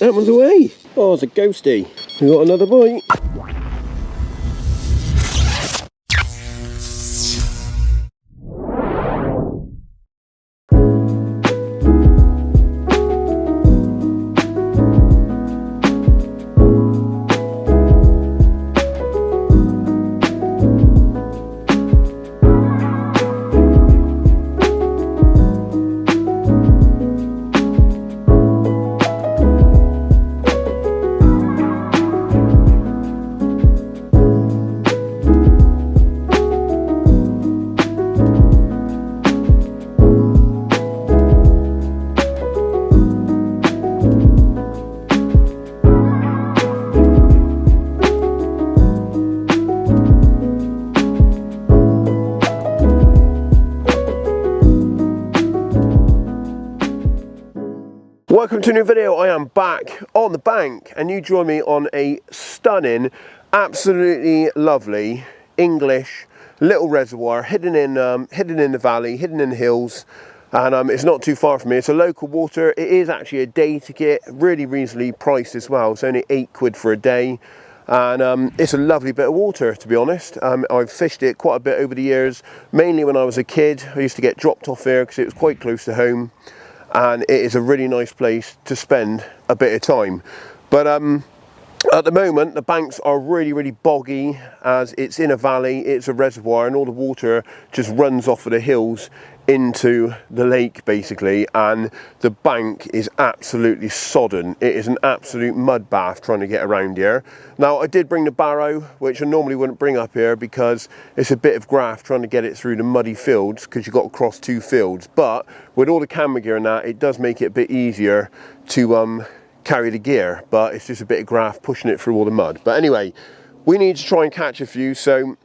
That one's away. Oh, it's a ghosty. We got another bite. Welcome to a new video. I am back on the bank and you join me on a stunning, absolutely lovely English little reservoir hidden in the valley, hidden in the hills, and it's not too far from me. It's a local water. It is actually a day ticket, really reasonably priced as well. It's only £8 for a day, and it's a lovely bit of water, to be honest. I've fished it quite a bit over the years, mainly when I was a kid. I used to get dropped off here because it was quite close to home. And it is a really nice place to spend a bit of time. But at the moment, the banks are really boggy, as it's in a valley, it's a reservoir, and all the water just runs off of the hills into the lake, basically, and the bank is absolutely sodden. It is an absolute mud bath trying to get around here. Now, I did bring the barrow, which I normally wouldn't bring up here because it's a bit of graft trying to get it through the muddy fields, because you've got to cross two fields. But with all the camera gear and that, it does make it a bit easier to carry the gear, but it's just a bit of graft pushing it through all the mud. But anyway, we need to try and catch a few, so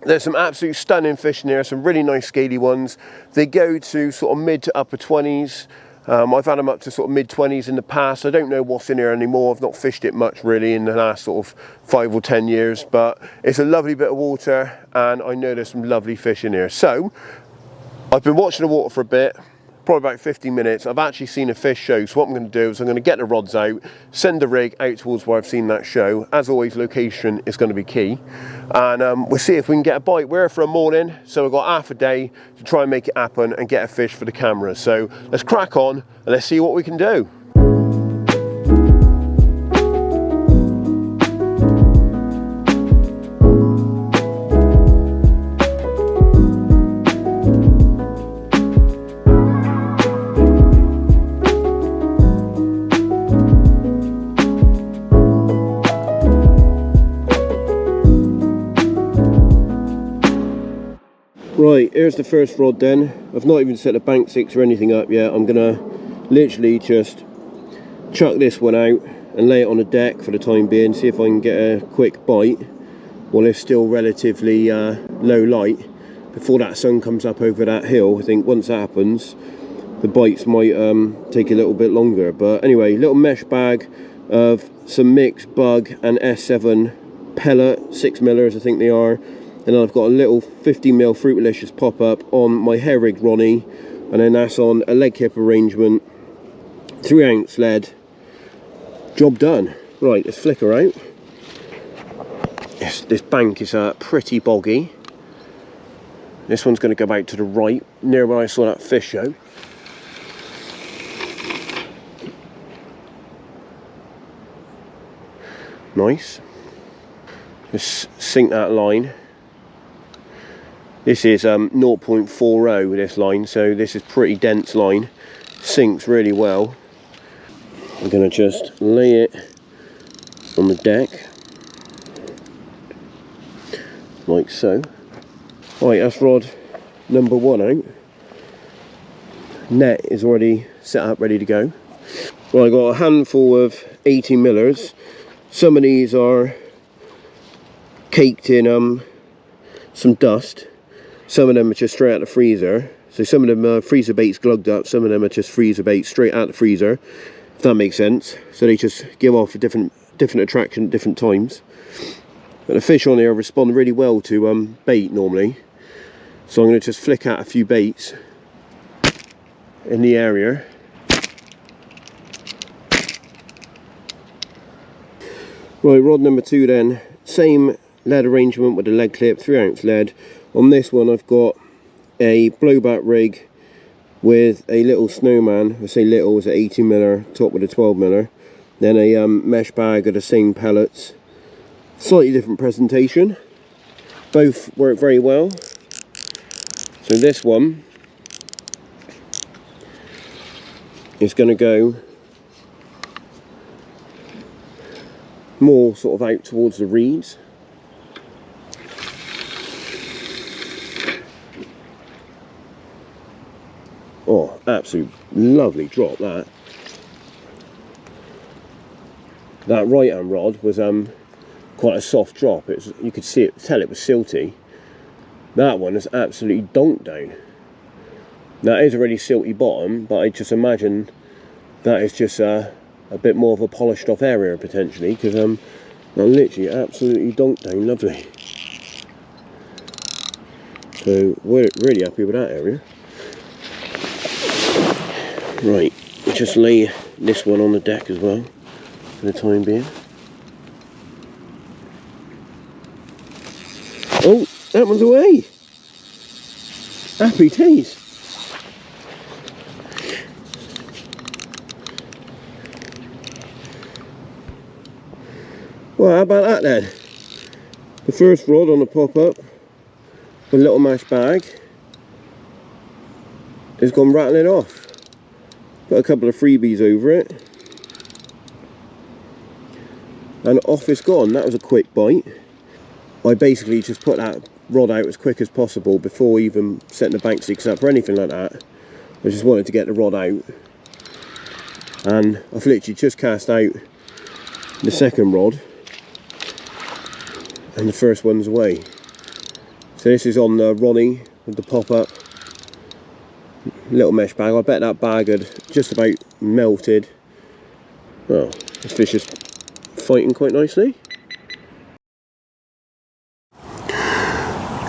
there's some absolute stunning fish in here, some really nice scaly ones. They go to sort of mid to upper 20s. I've had them up to sort of mid 20s in the past. I don't know what's in here anymore. I've not fished it much really in the last sort of 5 or 10 years, but it's a lovely bit of water and I know there's some lovely fish in here. So I've been watching the water for a bit, probably about 15 minutes. I've actually seen a fish show, so what I'm going to do is I'm going to get the rods out, send the rig out towards where I've seen that show. As always, location is going to be key, and we'll see if we can get a bite. We're here for a morning, so we've got half a day to try and make it happen and get a fish for the camera. So let's crack on and let's see what we can do. Right, here's the first rod then. I've not even set the bank six or anything up yet. I'm gonna literally just chuck this one out and lay it on the deck for the time being, see if I can get a quick bite while it's still relatively low light before that sun comes up over that hill. I think once that happens, the bites might take a little bit longer. But anyway, little mesh bag of some mixed bug and S7 pellet, 6 millers I think they are. And then I've got a little 50mm Fruitalicious pop-up on my hair rig Ronnie, and then that's on a leg kip arrangement, 3-ounce lead. Job done. Right, let's flick her out. Yes, this bank is pretty boggy. This one's going to go out to the right, near where I saw that fish show. Nice. Just sink that line. This is 0.40 this line, so this is pretty dense line. Sinks really well. I'm going to just lay it on the deck, like so. Right, that's rod number 1 out. Net is already set up, ready to go. Well, I've got a handful of 80 millers. Some of these are caked in some dust. Some of them are just straight out the freezer. So some of them are freezer baits glugged up, some of them are just freezer baits straight out the freezer, if that makes sense. So they just give off a different attraction at different times. But the fish on here respond really well to bait normally. So I'm going to just flick out a few baits in the area. Right, rod number 2 then, same lead arrangement with the lead clip, 3oz lead. On this one I've got a blowback rig with a little snowman, I say little, it's an 18mm top with a 12mm, then a mesh bag of the same pellets, slightly different presentation, both work very well. So this one is going to go more sort of out towards the reeds. Oh, absolute lovely drop that. That right hand rod was quite a soft drop. You could see it, tell it was silty. That one is absolutely donked down. That is a really silty bottom, but I just imagine that is just a bit more of a polished off area potentially, because I'm literally absolutely donked down lovely. So we're really happy with that area. Right, just lay this one on the deck as well for the time being. Oh, that one's away. Happy days. Well, how about that then? The first rod on the pop-up with a little mesh bag has gone rattling off. Put a couple of freebies over it and off it's gone. That was a quick bite. I basically just put that rod out as quick as possible before even setting the bank sticks up or anything like that. I just wanted to get the rod out, and I've literally just cast out the second rod and the first one's away. So this is on the Ronnie with the pop-up little mesh bag. I bet that bag had just about melted. Well, this fish is fighting quite nicely.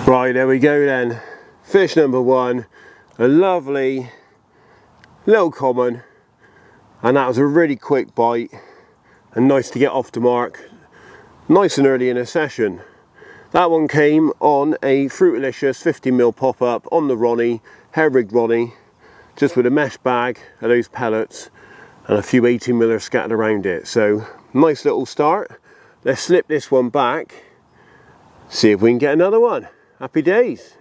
Right, there we go then. Fish number 1, a lovely little common, and that was a really quick bite and nice to get off the mark nice and early in a session. That one came on a Fruitalicious 50mm pop-up on the Ronnie, hair rigged Ronnie, just with a mesh bag of those pellets and a few 18mm scattered around it. So nice little start. Let's slip this one back, see if we can get another one. Happy days.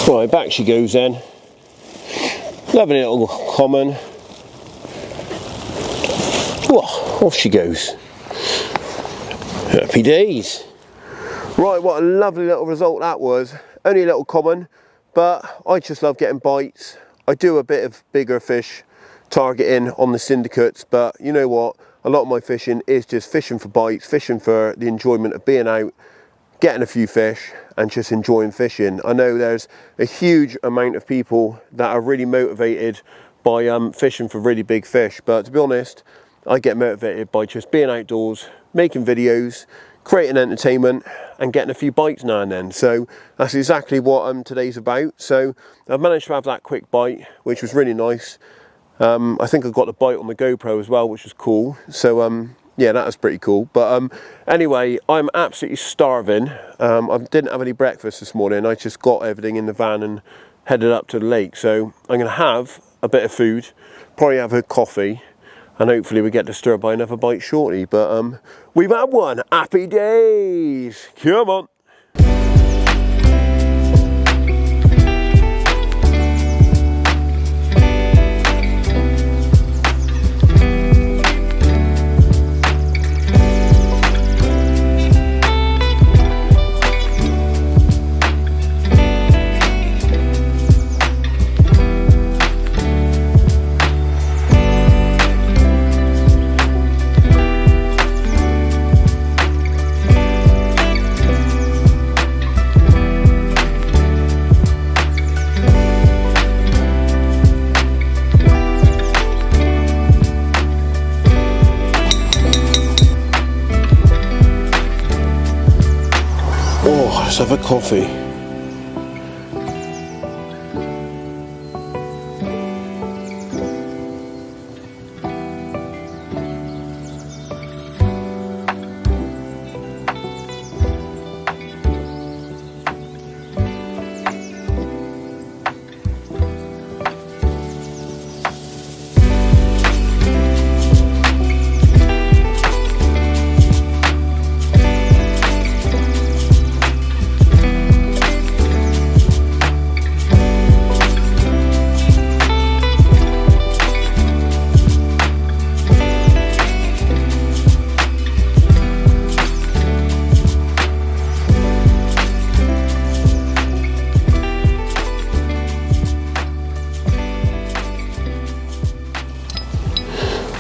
Right, back she goes then. Lovely little common. Whoa, off she goes. Happy days. Right, what a lovely little result that was. Only a little common, but I just love getting bites. I do a bit of bigger fish targeting on the syndicates, but you know what? A lot of my fishing is just fishing for bites, fishing for the enjoyment of being out, getting a few fish and just enjoying fishing. I know there's a huge amount of people that are really motivated by fishing for really big fish, but to be honest, I get motivated by just being outdoors, making videos, creating entertainment and getting a few bites now and then. So that's exactly what today's about. So I've managed to have that quick bite, which was really nice. I think I got the bite on the GoPro as well, which was cool. So yeah, that was pretty cool. But anyway, I'm absolutely starving. I didn't have any breakfast this morning. I just got everything in the van and headed up to the lake. So I'm going to have a bit of food, probably have a coffee, and hopefully we get disturbed by another bite shortly. But we've had one. Happy days. Come on. Let's have a coffee.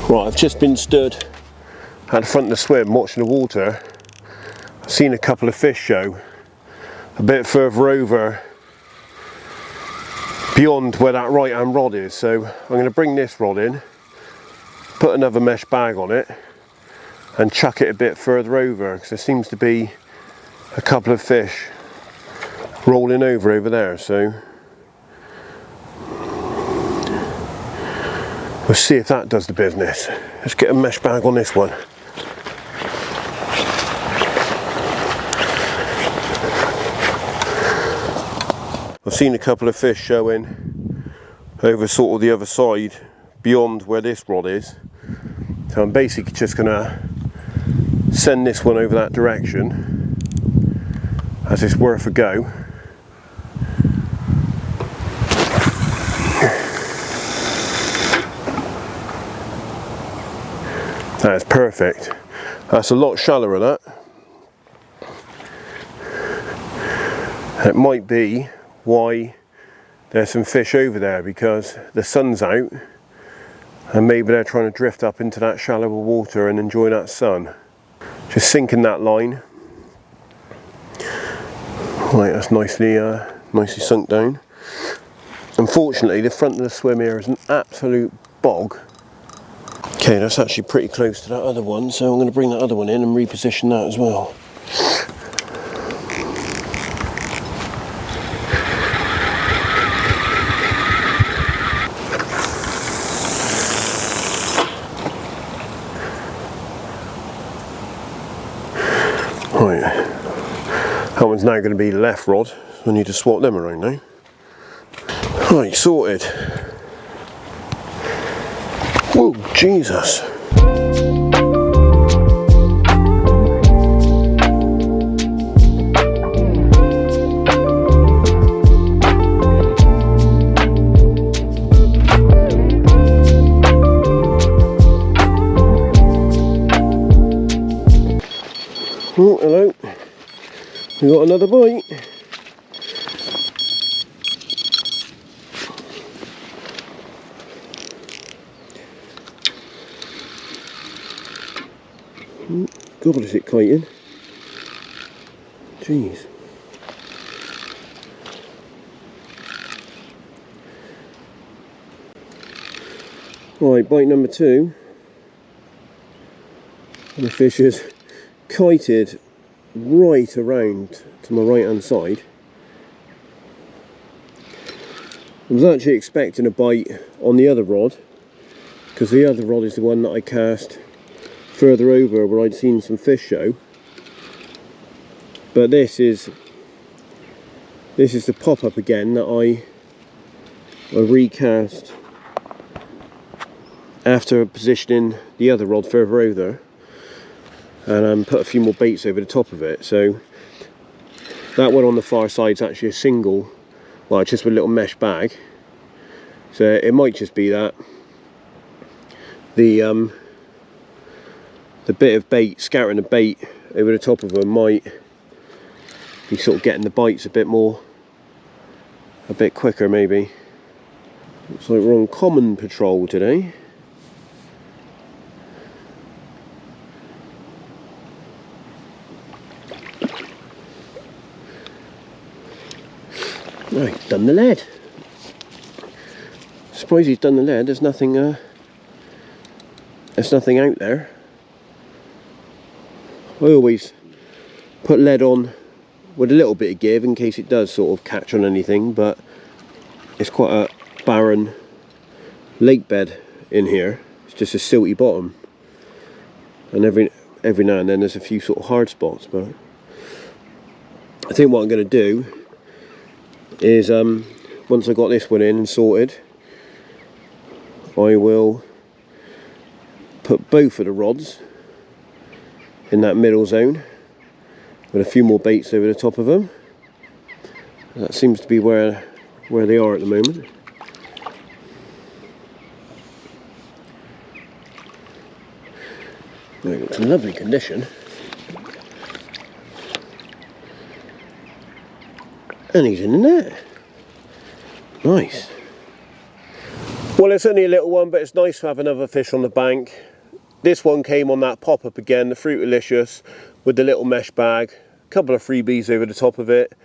Right, I've just been stood at the front of the swim watching the water. I've seen a couple of fish show a bit further over beyond where that right hand rod is, so I'm going to bring this rod in, put another mesh bag on it and chuck it a bit further over, because there seems to be a couple of fish rolling over there, so we'll see if that does the business. Let's get a mesh bag on this one. I've seen a couple of fish showing over sort of the other side beyond where this rod is, so I'm basically just going to send this one over that direction as it's worth a go. That is perfect. That's a lot shallower, that. It might be why there's some fish over there, because the sun's out and maybe they're trying to drift up into that shallower water and enjoy that sun. Just sinking that line. Right, that's nicely sunk down. Unfortunately, the front of the swim here is an absolute bog. Okay, that's actually pretty close to that other one, so I'm going to bring that other one in and reposition that as well. Right, that one's now going to be the left rod, so I need to swap them around now. Right, sorted. Whoa, Jesus. Oh, hello. We got another bite. God, is it kiting? Jeez. Right, bite number 2. And the fish is kited right around to my right hand side. I was actually expecting a bite on the other rod, because the other rod is the one that I cast further over where I'd seen some fish show, but this is the pop-up again that I recast after positioning the other rod further over, and put a few more baits over the top of it. So that one on the far side is actually a single, well, just with a little mesh bag, so it might just be that the bit of bait, scattering the bait over the top of them, might be sort of getting the bites a bit quicker maybe. Looks like we're on common patrol today. Oh, he's done the lead. Surprised he's done the lead. There's nothing out there. I always put lead on with a little bit of give in case it does sort of catch on anything, but it's quite a barren lake bed in here. It's just a silty bottom, and every now and then there's a few sort of hard spots. But I think what I'm going to do is, once I got this one in and sorted, I will put both of the rods in that middle zone with a few more baits over the top of them. That seems to be where they are at the moment. It's in lovely condition, and he's in the net. Nice. Well, it's only a little one, but it's nice to have another fish on the bank. This one came on that pop-up again, the Fruitalicious, with the little mesh bag. A couple of freebies over the top of it.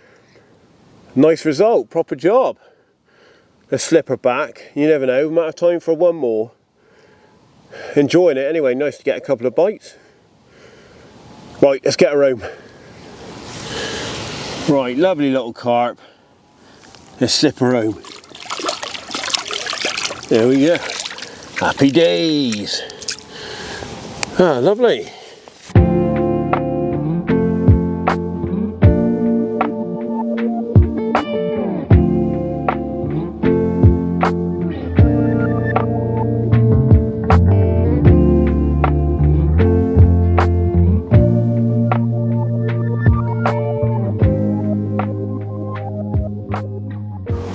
Nice result, proper job. Let's slip her back. You never know, we might have time for one more. Enjoying it anyway, nice to get a couple of bites. Right, let's get her home. Right, lovely little carp. Let's slip her home. There we go. Happy days. Ah, lovely.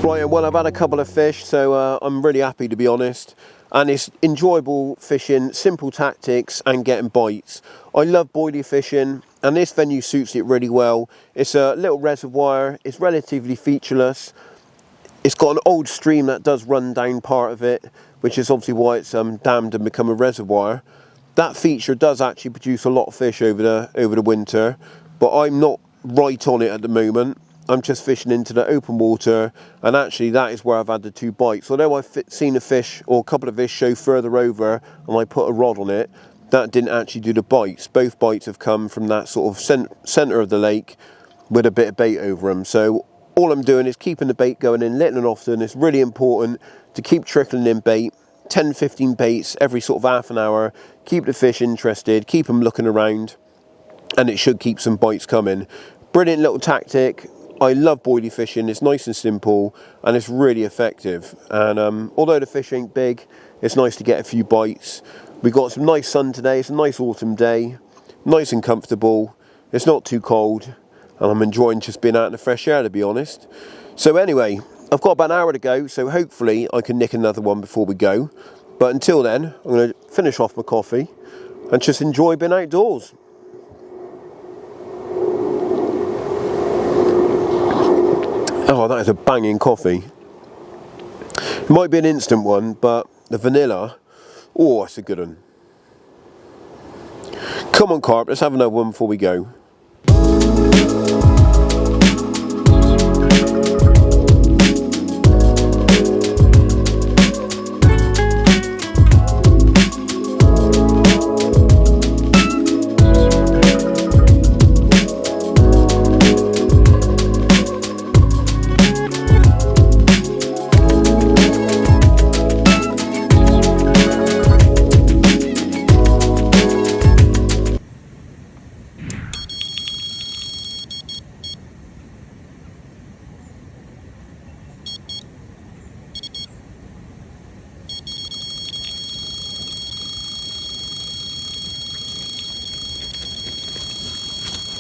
Right, well, I've had a couple of fish, so I'm really happy, to be honest. And it's enjoyable fishing, simple tactics and getting bites. I love boilie fishing, and this venue suits it really well. It's a little reservoir, it's relatively featureless. It's got an old stream that does run down part of it, which is obviously why it's dammed and become a reservoir. That feature does actually produce a lot of fish over the winter, but I'm not right on it at the moment. I'm just fishing into the open water, and actually that is where I've had the 2 bites. Although I've seen a fish or a couple of fish show further over and I put a rod on it, that didn't actually do the bites. Both bites have come from that sort of centre of the lake with a bit of bait over them. So all I'm doing is keeping the bait going in little and often. It's really important to keep trickling in bait, 10-15 baits every sort of half an hour, keep the fish interested, keep them looking around, and it should keep some bites coming. Brilliant little tactic. I love boilie fishing, it's nice and simple and it's really effective. And although the fish ain't big, it's nice to get a few bites. We've got some nice sun today, it's a nice autumn day, nice and comfortable, it's not too cold, and I'm enjoying just being out in the fresh air, to be honest. So anyway, I've got about an hour to go, so hopefully I can nick another one before we go. But until then, I'm going to finish off my coffee and just enjoy being outdoors. Oh, that is a banging coffee. It might be an instant one, but the vanilla, oh, that's a good one. Come on, carp, let's have another one before we go.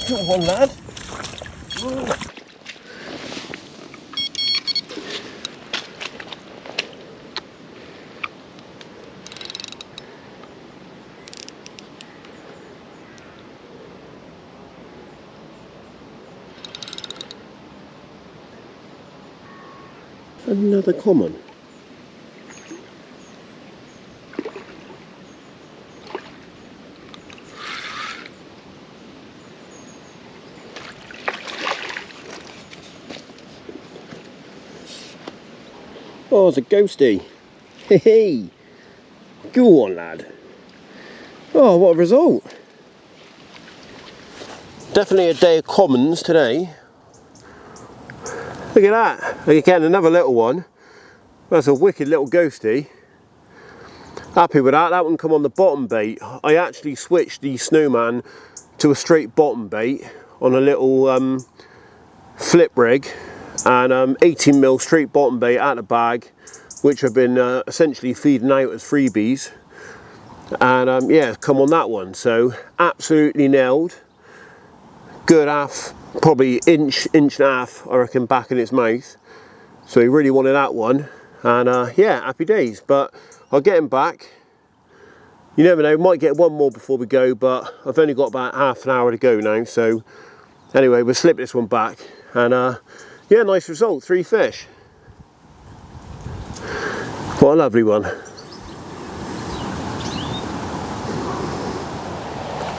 Come on, lad. Another common. Oh, it's a ghosty. Hey, hey. Go on, lad. Oh, what a result. Definitely a day of commons today. Look at that. Again, another little one. That's a wicked little ghosty. Happy with that. That one come on the bottom bait. I actually switched the Snowman to a straight bottom bait on a little flip rig, and 18mm straight bottom bait out of the bag, which I've been essentially feeding out as freebies. And yeah, come on that one. So absolutely nailed. Good half, probably inch and a half, I reckon, back in its mouth. So he really wanted that one. And yeah, happy days. But I'll get him back. You never know, might get one more before we go, but I've only got about half an hour to go now. So anyway, we'll slip this one back. And yeah, nice result, 3 fish. What a lovely one.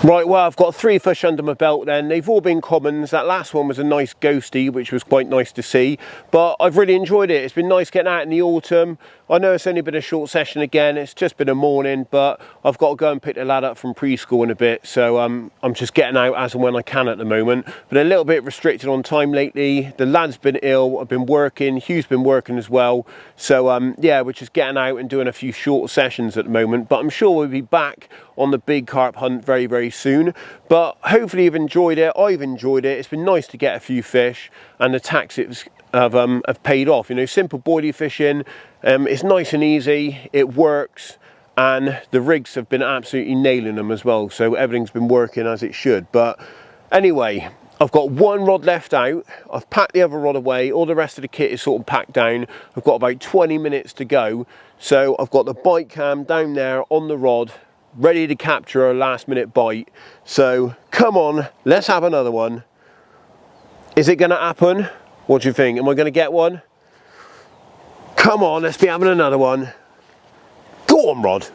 Right, well, I've got 3 fish under my belt then. They've all been commons. That last one was a nice ghosty, which was quite nice to see. But I've really enjoyed it. It's been nice getting out in the autumn. I know it's only been a short session again. It's just been a morning, but I've got to go and pick the lad up from preschool in a bit. So I'm just getting out as and when I can at the moment. But a little bit restricted on time lately. The lad's been ill. I've been working. Hugh's been working as well. So yeah, we're just getting out and doing a few short sessions at the moment. But I'm sure we'll be back on the big carp hunt very, very soon. But hopefully you've enjoyed it. I've enjoyed it. It's been nice to get a few fish, and the tactics have paid off. You know, simple boilie fishing. It's nice and easy. It works, and the rigs have been absolutely nailing them as well. So everything's been working as it should. But anyway, I've got 1 rod left out. I've packed the other rod away. All the rest of the kit is sort of packed down. I've got about 20 minutes to go. So I've got the bite cam down there on the rod, ready to capture a last minute bite. So come on, let's have another one. Is it gonna happen? What do you think? Am I gonna get one? Come on, let's be having another one. Go on, rod.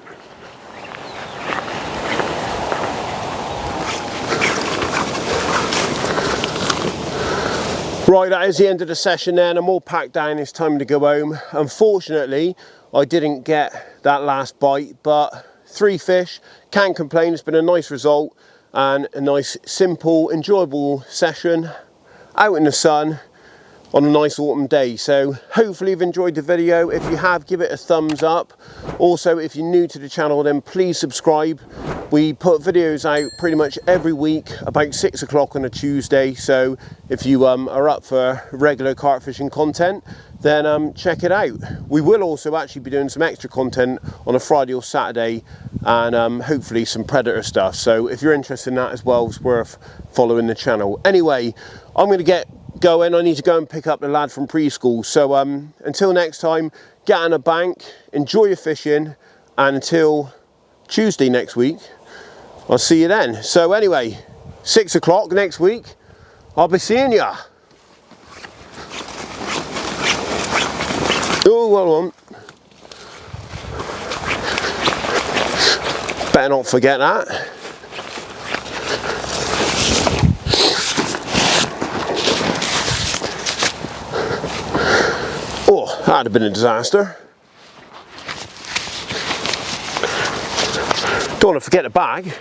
Right, that is the end of the session then. I'm all packed down, it's time to go home. Unfortunately, I didn't get that last bite, but 3 fish, can't complain. It's been a nice result and a nice, simple, enjoyable session out in the sun on a nice autumn day. So hopefully you've enjoyed the video. If you have, give it a thumbs up. Also, if you're new to the channel, then please subscribe. We put videos out pretty much every week about 6 o'clock on a Tuesday. So if you are up for regular carp fishing content, then check it out. We will also actually be doing some extra content on a Friday or Saturday, and hopefully some predator stuff. So if you're interested in that as well, it's worth following the channel. Anyway, I'm going to get going. I need to go and pick up the lad from preschool. So until next time, get on a bank, enjoy your fishing, and until Tuesday next week, I'll see you then. So anyway, 6 o'clock next week, I'll be seeing ya. Oh, well on. Better not forget that. Oh, that'd have been a disaster. Don't want to forget the bag.